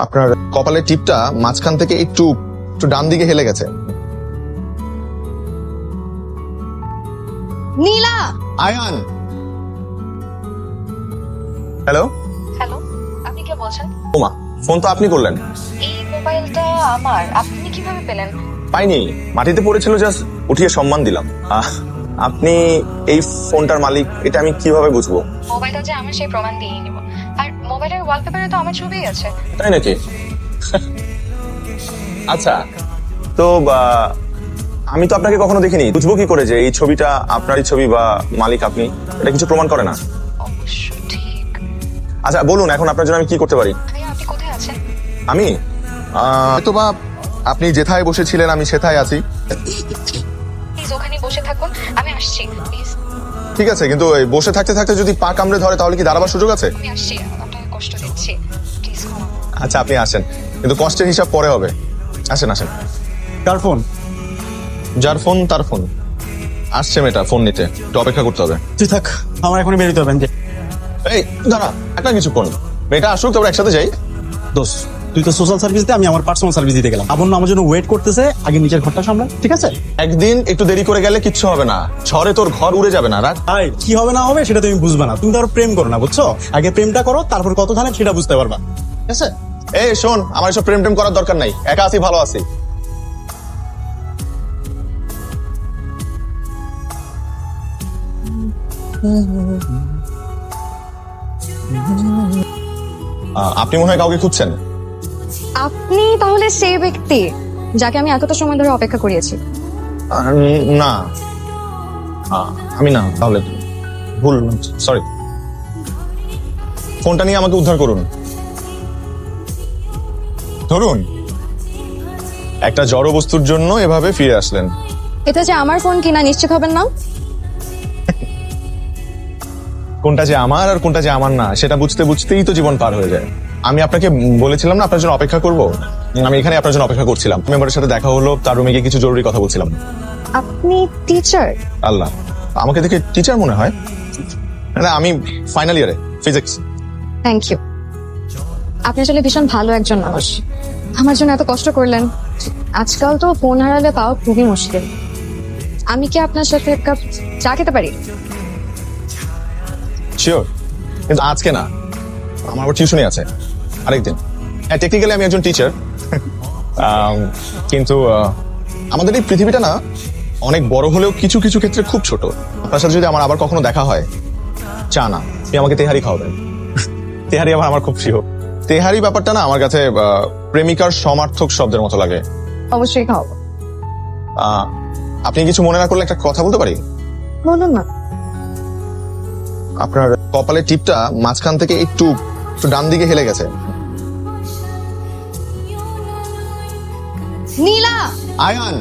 আপনার কপালের টিপটা মাঝখান থেকে একটু একটু ডান দিকে হেলে গেছে। নীলা। আয়ান, হ্যালো। হ্যালো, আপনি কে বলছেন? ওমা, ফোন তো আপনি করলেন। এই মোবাইলটা আমার, আপনি কিভাবে পেলেন? পাইনি, মাটিতে পড়েছিল, জাস্ট উঠিয়ে সম্মান দিলাম। আপনি এই ফোনটার মালিক, এটা আমি কিভাবে বুঝবো? মোবাইলটা যে আমার সেই প্রমাণ দিয়ে নিব। আর মোবাইলের ওয়ালপেপারে তো আমার ছবিই আছে। তাই নাকি? আচ্ছা, তো আমি তো আপনাকে কখনো দেখিনি, বুঝবো কি করে যে এই ছবিটা আপনারই ছবি বা মালিক আপনি? এটা কিছু প্রমাণ করে না। অবশ্য ঠিক। আচ্ছা বলুন, এখন আপনার জন্য আমি কি করতে পারি? ভাইয়া, আপনি কোথায় আছেন? আমি হয়তো বা আপনি যেথায় বসেছিলেন আমি সেথায় আছি। প্লিজ ওখানে বসে থাকুন, আমি আসছি। প্লিজ ঠিক আছে, কিন্তু এই বসে থাকতে থাকতে যদি পা কামড়ে ধরে তাহলে কি দাঁড়াবার সুযোগ আছে? আমি আসছি, আপনাকে কষ্ট দিচ্ছি। প্লিজ ক্ষমা করুন। আচ্ছা আপনি আসেন, কিন্তু কষ্টের হিসাব পরে হবে। আসেন আসেন। কার ফোন? যার ফোন তার ফোন। আসছে মেয়েটা ফোন নিতে, একটু অপেক্ষা করতে হবে। তুই থাক, আমার এখনই বেরোতে হবে। এই দাঁড়া, একটা কিছুক্ষণ, মেয়েটা আসুক, তারপর একসাথে যাই। দোষ, তুই তো সোশ্যাল সার্ভিস দিয়ে, আমি আমার পার্সোনাল সার্ভিস দিতে গেলাম। আবন্ন আমার জন্য ওয়েট করতেছে, আগে নিজের ঘরটা সামলা, ঠিক আছে? একদিন একটু দেরি করে গেলে কিচ্ছু হবে না, ঝড়ে তোর ঘর উড়ে যাবে না। রাখ। ভাই, কি হবে না হবে সেটা তুমি বুঝবে না, তুমি তো আরো প্রেম করো না, বুঝছো? আগে প্রেমটা করো, তারপর কত ধানে সেটা বুঝতে পারবা, ঠিক আছে? এই শোন, আমার এসব প্রেম টেম করার দরকার নাই, একা আছি, ভালো আছি। আপনি মনে হয় কাউকে খুঁজছেন? আপনি তাহলে সেই ব্যক্তি যাকে আমি এতটা সময় ধরে অপেক্ষা করিয়েছি? না, আমি না, তাহলে ভুল, সরি। ফোনটা নিয়ে আমাকে উদ্ধার করুন। ধরুন, একটা জড় বস্তুর জন্য এভাবে ফিরে আসলেন। এটা যে আমার ফোন কিনা নিশ্চিত হবেন না? কোনটা যে আমার আর কোনটা যে আমার না সেটা বুঝতে বুঝতেই তো জীবন পার হয়ে যায়। আমি আপনাকে বলেছিলাম না আপনার জন্য অপেক্ষা করব, আমি এখানে আপনার জন্য অপেক্ষা করছিলাম। মেম্বারের সাথে দেখা হলো, তার রুমে গিয়ে কিছু জরুরি কথা বলছিলাম। আপনি টিচার? আল্লাহ, আমাকে দেখে টিচার মনে হয়? না, আমি ফাইনাল ইয়ারে ফিজিক্স। Thank you. আপনি আসলে ভীষণ ভালো একজন মানুষ, আমার জন্য এত কষ্ট করলেন। আজকাল তো ফোন হারালে পাওয়া খুবই মুশকিল। আমি কি আপনার সাথে এক কাপ চা খেতে পারি? শিওর, কিন্তু আজকে না, আমার আবার টিউশনই আছে আরেকদিন। হ্যাঁ, টেকনিক্যালি আমি একজন টিচার, কিন্তু আমাদের এই পৃথিবীটা না অনেক বড় হলেও কিছু কিছু ক্ষেত্রে খুব ছোট। আপনার সাথে যদি আমার আবার কখনো দেখা হয়, চা না, আপনি আমাকে তেহারি খাওয়াবেন। তেহারি আবার আমার খুব প্রিয়। তেহারি ব্যাপারটা না আমার কাছে প্রেমিকার সমার্থক শব্দের মতো লাগে। অবশ্যই খাওয়াবো। আপনি কিছু মনে না করলে একটা কথা বলতে পারি? বলুন না। আপনার কপালের টিপটা মাঝখান থেকে একটু একটু ডান দিকে হেলে গেছে। নীলা। আয়ান,